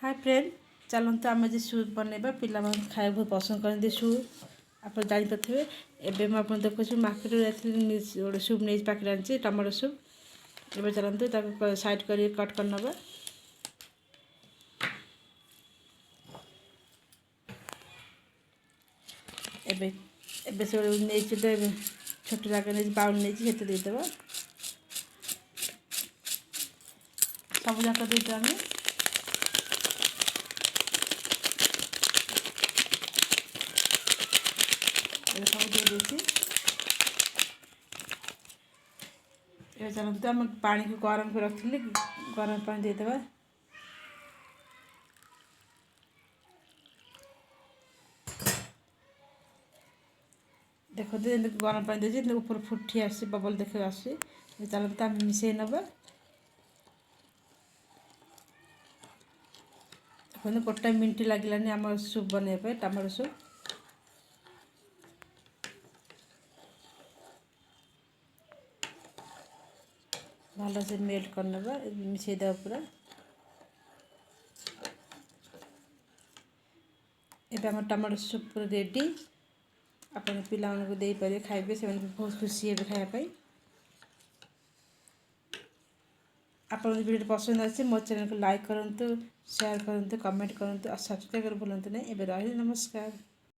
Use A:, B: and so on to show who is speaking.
A: Hi friend, चलते आम आज सूप बनवा पिला खाया बहुत पसंद करते सूप। आप जापे एवं मुझे देखुची मार्केट गोटे सूप नहीं पाखे आनी टमाटो सूप। एवं चलते साइड कर कट कर नवा। एबे से नहीं छोट जगह नहीं बाउल नहीं देदेव सब जाक देदेव सब दे ये चलते आम पानी को गरम कर रखी गरम पानी देदेव। देखते गरम पानी दे ऊपर फुटी आस बबल देख आस चलते आम मिसई नवा। देखते गोटे मिनट लगे आम सूप बनवाई टमाटो सूप। भल से मेल्ट करनवा मिसई देवा पूरा। एबे आम टमाटो सूप पूरा रेडी। आप पिला दे पारे खाइबे से बहुत खुशी हे खायापाई। आप वीडियो पसंद आए मो चैनल को लाइक करूँ, शेयर करूँ, कमेंट करूँ और सब्सक्राइब कर भूलु नहीं। एबे रही नमस्कार।